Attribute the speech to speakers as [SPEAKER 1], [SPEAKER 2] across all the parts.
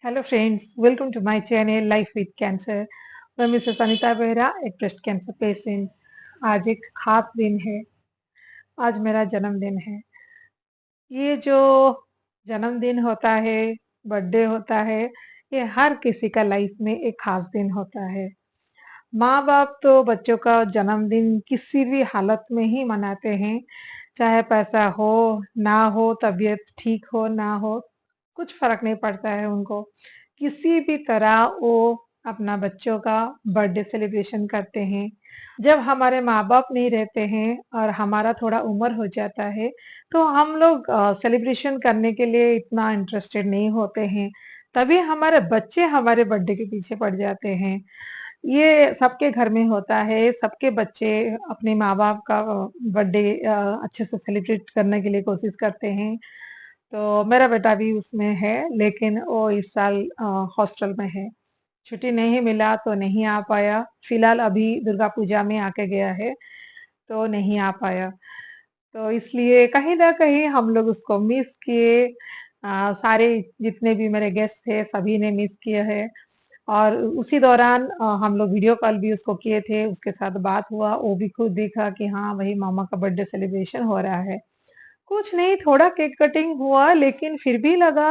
[SPEAKER 1] Hello friends, welcome to my channel life with cancer. मैं Mrs Anita Behera, एक breast cancer patient. आज एक खास दिन है। आज मेरा जन्मदिन है। ये जो जन्मदिन होता है, बर्थडे होता है, ये हर किसी का लाइफ में एक खास दिन होता है। माँ बाप तो बच्चों का जन्मदिन किसी भी हालत में ही मनाते हैं, चाहे पैसा हो ना हो, तबीयत ठीक हो ना हो, कुछ फर्क नहीं पड़ता है उनको। किसी भी तरह वो अपना बच्चों का बर्थडे सेलिब्रेशन करते हैं। जब हमारे माँ बाप नहीं रहते हैं और हमारा थोड़ा उम्र हो जाता है, तो हम लोग सेलिब्रेशन करने के लिए इतना इंटरेस्टेड नहीं होते हैं। तभी हमारे बच्चे हमारे बर्थडे के पीछे पड़ जाते हैं। ये सबके घर में होता है, सबके बच्चे अपने माँ-बाप का बर्थडे अच्छे से सेलिब्रेट करने के लिए कोशिश करते हैं। तो मेरा बेटा भी उसमें है, लेकिन वो इस साल हॉस्टल में है। छुट्टी नहीं मिला तो नहीं आ पाया। फिलहाल अभी दुर्गा पूजा में आके गया है, तो नहीं आ पाया। तो इसलिए कहीं न कहीं हम लोग उसको मिस किए। सारे जितने भी मेरे गेस्ट थे, सभी ने मिस किए हैं। और उसी दौरान हम लोग वीडियो कॉल भी उसको किए थे, उसके साथ बात हुआ, वो भी खुद देखा कि हाँ, वही मामा का बर्थडे सेलिब्रेशन हो रहा है। कुछ नहीं, थोड़ा केक कटिंग हुआ, लेकिन फिर भी लगा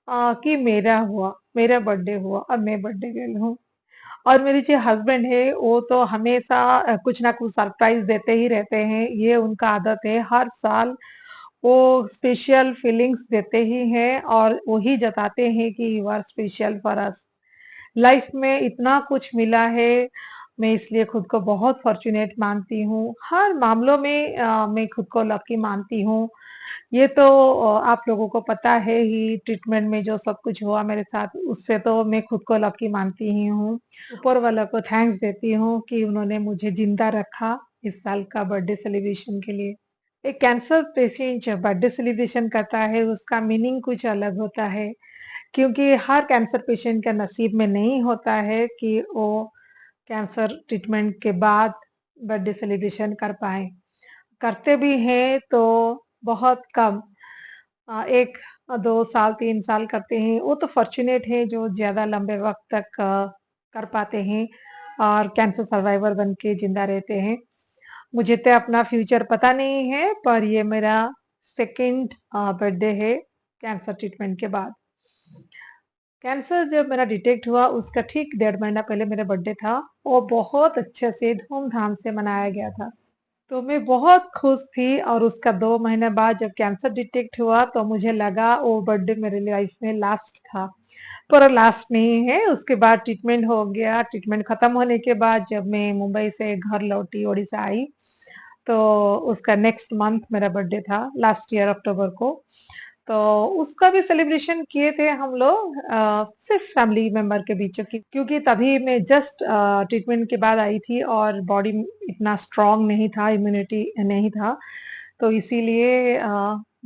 [SPEAKER 1] कि मेरा हुआ, मेरा बर्थडे हुआ और मैं बर्थडे गर्ल हूँ। और मेरे जो हस्बैंड है, वो तो हमेशा कुछ ना कुछ सरप्राइज़ देते ही रहते हैं, ये उनका आदत है। हर साल वो स्पेशल फीलिंग्स देते ही हैं और वो ही जताते हैं कि you are special for us. Life में इतना कुछ मिला है, मैं इसलिए खुद को बहुत फॉर्च्यूनेट मानती हूँ। हर मामलों में मैं खुद को लकी मानती हूँ। ये तो आप लोगों को पता है ही, ट्रीटमेंट में जो सब कुछ हुआ मेरे साथ, उससे तो मैं खुद को लकी मानती ही हूँ। ऊपर वाला को थैंक्स देती हूँ कि उन्होंने मुझे ज़िंदा रखा इस साल का बर्थडे सेलिब्रेशन के लिए। एक कैंसर पेशेंट जब बर्थडे सेलिब्रेशन करता है, उसका मीनिंग कुछ अलग होता है। क्योंकि हर कैंसर पेशेंट का नसीब में नहीं होता है कि वो कैंसर ट्रीटमेंट के बाद बर्थडे सेलिब्रेशन कर पाएँ। करते भी हैं तो बहुत कम, 1 2 साल, 3 साल करते हैं। वो तो फॉर्च्यूनेट हैं जो ज़्यादा लंबे वक़्त तक कर पाते हैं और कैंसर सर्वाइवर बन के ज़िंदा रहते हैं। मुझे तो अपना फ्यूचर पता नहीं है, पर ये मेरा सेकंड बर्थडे है कैंसर ट्रीटमेंट के बाद। कैंसर जब मेरा डिटेक्ट हुआ, उसका ठीक 1.5 महीना पहले मेरा बर्थडे था। वो बहुत अच्छे से धूम-धाम से मनाया गया था। तो मैं बहुत खुश थी और उसका 2 महीने बाद जब कैंसर डिटेक्ट हुआ, तो मुझे लगा वो बर्थडे मेरे लाइफ में लास्ट था। पर लास्ट नहीं है, उसके बाद ट्रीटमेंट हो गया। ट्रीटमेंट खत्म होने के बाद जब मैं मुंबई से घर लौटी, ओडिशा आई, तो उसका नेक्स्ट मंथ मेरा बर्थडे था, लास्ट ईयर अक्टूबर को। तो उसका भी सेलिब्रेशन किए थे हम लोग, सिर्फ फैमिली मेंबर के बीच, क्योंकि तभी मैं जस्ट ट्रीटमेंट के बाद आई थी और बॉडी इतना स्ट्रांग नहीं था, इम्यूनिटी नहीं था, तो इसीलिए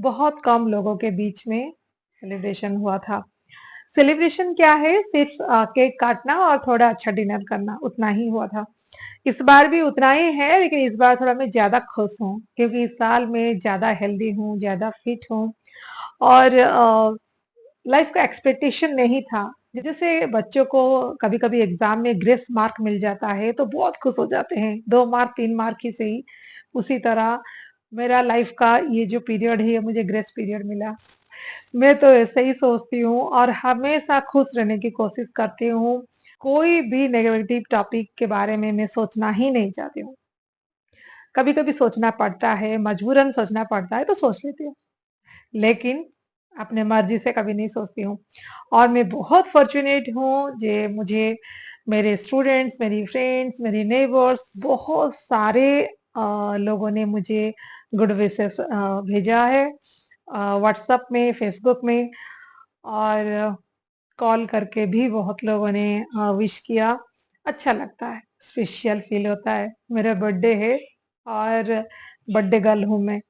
[SPEAKER 1] बहुत कम लोगों के बीच में सेलिब्रेशन हुआ था। सेलिब्रेशन क्या है, सिर्फ केक काटना और थोड़ा अच्छा डिनर करना, उतना ही हुआ था। इस बार भी उतना ही है, लेकिन इस बार थोड़ा मैं ज्यादा खुश हूँ क्योंकि इस साल मैं ज्यादा हेल्दी हूँ, ज्यादा फिट हूँ और लाइफ का एक्सपेक्टेशन नहीं था। जैसे बच्चों को कभी-कभी एग्जाम में ग्रेस मार्क मिल जाता है तो बहुत खुश हो जाते हैं, 2 मार्क 3 मार्क ही सही। उसी तरह मेरा लाइफ का ये जो पीरियड है, ये मुझे ग्रेस पीरियड मिला। मैं तो ऐसे ही सोचती हूँ और हमेशा खुश रहने की कोशिश करती हूँ। कोई भी नेगेटिव टॉपिक के बारे में मैं सोचना ही नहीं चाहती हूँ। कभी-कभी सोचना पड़ता है, मजबूरन सोचना पड़ता है तो सोच लेती हूँ। लेकिन अपने मर्ज़ी से कभी नहीं सोचती हूँ। और मैं बहुत फॉर्च्यूनेट हूँ जे मुझे मेरे स्टूडेंट्स, मेरी फ्रेंड्स, मेरी नेबर्स, बहुत सारे लोगों ने मुझे गुड विशेस भेजा है, व्हाट्सएप में, फेसबुक में और कॉल करके भी बहुत लोगों ने विश किया। अच्छा लगता है, स्पेशल फ़ील होता है। मेरा बर्थडे है और बर्थडे गर्ल हूँ मैं।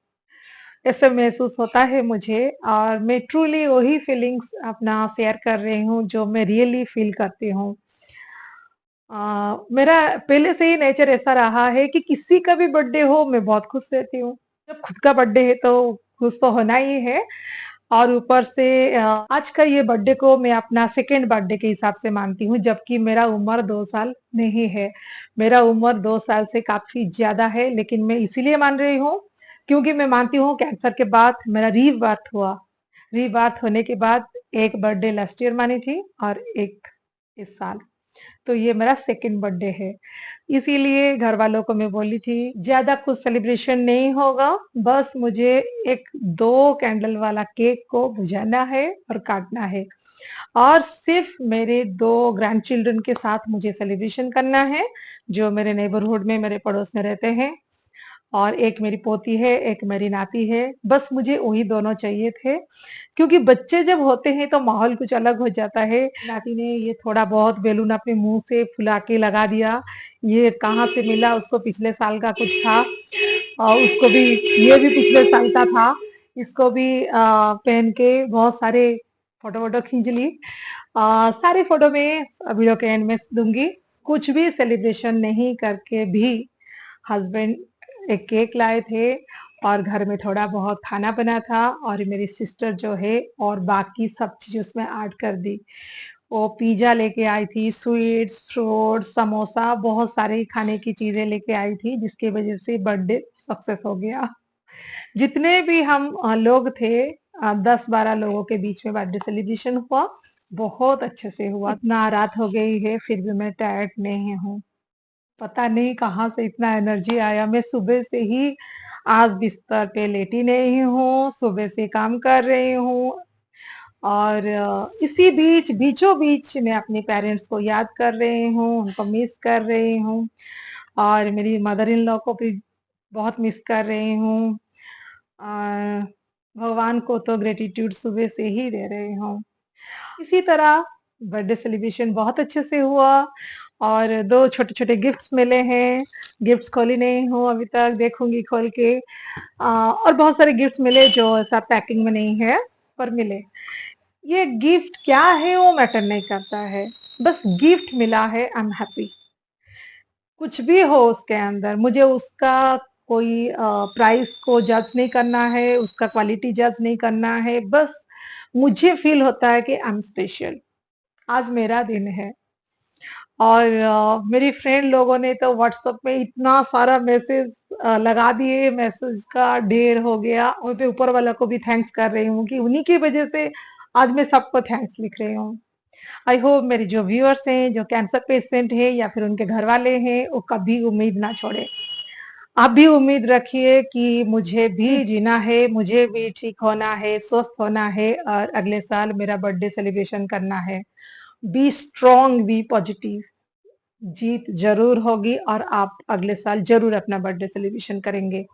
[SPEAKER 1] ऐसा महसूस होता है मुझे और मैं ट्रूली वही फीलिंग्स अपना शेयर कर रही हूँ जो मैं रियली फील करती हूँ। मेरा पहले से ही नेचर ऐसा रहा है कि किसी का भी बर्थडे हो मैं बहुत खुश रहती हूँ। जब खुद का बर्थडे है तो खुश तो होना ही है। और ऊपर से आज का ये बर्थडे को मैं अपना सेकंड बर्थडे के हिसाब से मानती हूँ, जबकि मेरा उम्र 2 साल नहीं है। मेरा उम्र 2 साल से काफ़ी ज़्यादा है, लेकिन मैं इसीलिए मान रही हूँ, क्योंकि मैं मानती हूँ कैंसर के बाद मेरा रीबर्थ हुआ। रीबर्थ होने के बाद एक बर्थडे लास्ट ईयर मानी थी और एक इस साल। तो ये मेरा सेकंड बर्थडे है। इसीलिए घर वालों को मैं बोली थी, ज़्यादा कुछ सेलिब्रेशन नहीं होगा, बस मुझे एक 2 कैंडल वाला केक को बुझाना है और काटना है और सिर्फ मेरे 2 ग्रैंड चिल्ड्रन के साथ मुझे सेलिब्रेशन करना है, जो मेरे नेबरहुड में मेरे पड़ोस में रहते हैं। और एक मेरी पोती है, एक मेरी नाती है, बस मुझे वही दोनों चाहिए थे। क्योंकि बच्चे जब होते हैं तो माहौल कुछ अलग हो जाता है। नाती ने ये थोड़ा बहुत बैलून अपने मुँह से फुला के लगा दिया। ये कहाँ से मिला उसको पिछले साल का कुछ था और उसको भी ये भी पिछले साल का था। इसको भी पहन के बहुत सारे फ़ोटो-वोटो खींच ली। सारे फ़ोटो मैं वीडियो के एंड में दूँगी। कुछ भी सेलिब्रेशन नहीं करके भी हस्बैंड एक केक लाए थे और घर में थोड़ा बहुत खाना बना था और मेरी सिस्टर जो है और बाकी सब चीज़ उसमें ऐड कर दी। वो पिज़्ज़ा लेके आई थी, स्वीट्स, फ्रूट्स, समोसा बहुत सारी खाने की चीज़ें लेके आई थी, जिसकी वज़ह से बर्थडे सक्सेस हो गया। जितने भी हम लोग थे 10-12 लोगों के बीच में बर्थडे सेलिब्रेशन हुआ, बहुत अच्छे से हुआ। इतना रात हो गई है, फिर भी मैं टायर्ड नहीं हूँ। पता नहीं कहाँ से इतना एनर्जी आया। मैं सुबह से ही आज बिस्तर पे लेटी नहीं हूँ, सुबह से काम कर रही हूँ और इसी बीच बीचों-बीच मैं अपने पेरेंट्स को याद कर रही हूँ, उनको मिस कर रही हूँ और मेरी मदर इन लॉ को भी बहुत मिस कर रही हूँ। अ, भगवान को तो ग्रैटिट्यूड सुबह से ही दे रही हूँ। इसी तरह बर्थडे सेलिब्रेशन बहुत अच्छे से हुआ और 2 छोटे-छोटे गिफ्ट्स मिले हैं। गिफ्ट्स खोली नहीं हूँ अभी तक, देखूँगी खोल के। और बहुत सारे गिफ्ट्स मिले जो ऐसा पैकिंग में नहीं है, पर मिले। ये गिफ्ट क्या है वो मैटर नहीं करता है, बस गिफ्ट मिला है, आई एम हैप्पी। कुछ भी हो उसके अंदर, मुझे उसका कोई प्राइस को जज नहीं करना है, उसका क्वालिटी जज नहीं करना है, बस मुझे फ़ील होता है कि आई एम स्पेशल। आज मेरा दिन है और मेरी फ्रेंड लोगों ने तो व्हाट्सएप में इतना सारा मैसेज लगा दिए, मैसेज का ढेर हो गया और मैं ऊपर वाला को भी थैंक्स कर रही हूँ कि उन्हीं की वजह से आज मैं सबको थैंक्स लिख रही हूँ। आई होप मेरे जो व्यूअर्स हैं, जो कैंसर पेशेंट हैं या फिर उनके घर वाले हैं, वो कभी उम्मीद ना छोड़ें। आप भी उम्मीद रखिए कि मुझे भी जीना है, मुझे भी ठीक होना है, स्वस्थ होना है और अगले साल मेरा बर्थडे सेलिब्रेशन करना है। Be strong, be positive. जीत ज़रूर होगी और आप अगले साल ज़रूर अपना बर्थडे सेलिब्रेशन करेंगे।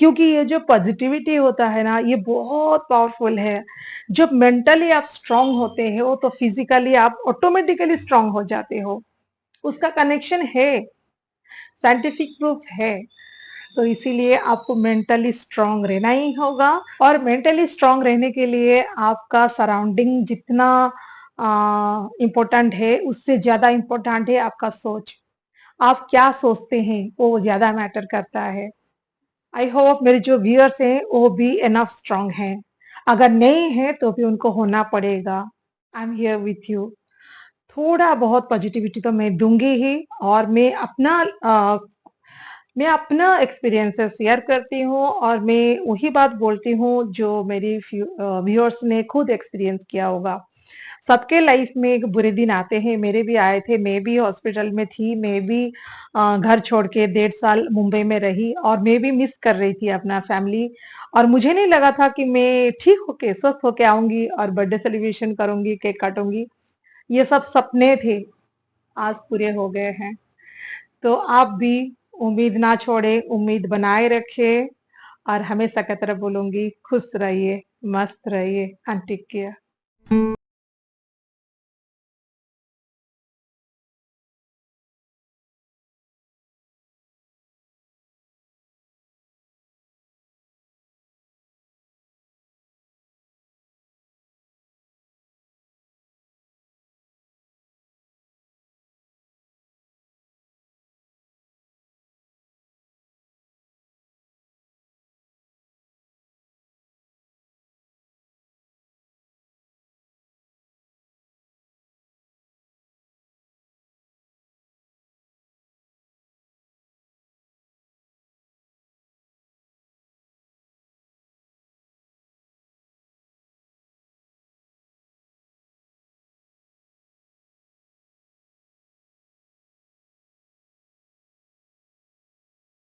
[SPEAKER 1] क्योंकि ये जो पॉजिटिविटी होता है ना, ये बहुत पावरफुल है। जब मेंटली आप स्ट्रांग होते हो, तो फिज़िकली आप ऑटोमेटिकली स्ट्रांग हो जाते हो। उसका कनेक्शन है, साइंटिफिक प्रूफ है। तो इसीलिए आपको मेंटली स्ट्रांग रहना ही होगा और मेंटली स्ट्रांग रहने के लिए आपका सराउंडिंग जितना इम्पोर्टेंट है, उससे ज़्यादा इम्पोर्टेंट है आपका सोच। आप क्या सोचते हैं, वो ज़्यादा मैटर करता है। आई होप मेरे जो व्यूअर्स हैं, वो भी इनफ स्ट्रांग हैं। अगर नहीं है, तो भी उनको होना पड़ेगा। I am here with you. थोड़ा बहुत पॉजिटिविटी तो मैं दूँगी ही और मैं अपना एक्सपीरियंसेस शेयर करती हूँ और मैं वही बात बोलती हूँ जो मेरी व्यूअर्स ने खुद एक्सपीरियंस किया होगा। सबके लाइफ में एक बुरे दिन आते हैं, मेरे भी आए थे, मैं भी हॉस्पिटल में थी, मैं भी घर छोड़ के 1.5 साल मुंबई में रही और मैं भी मिस कर रही थी अपना फैमिली और मुझे नहीं लगा था कि मैं ठीक होके, स्वस्थ होके आऊँगी और बर्थडे सेलिब्रेशन करूँगी, केक काटूँगी। ये सब सपने थे, आज पूरे हो गए हैं। तो आप भी उम्मीद ना छोड़ें, उम्मीद बनाए रखें और हमेशा की तरह बोलूँगी, खुश रहिए, मस्त रहिए एंड टेक केयर।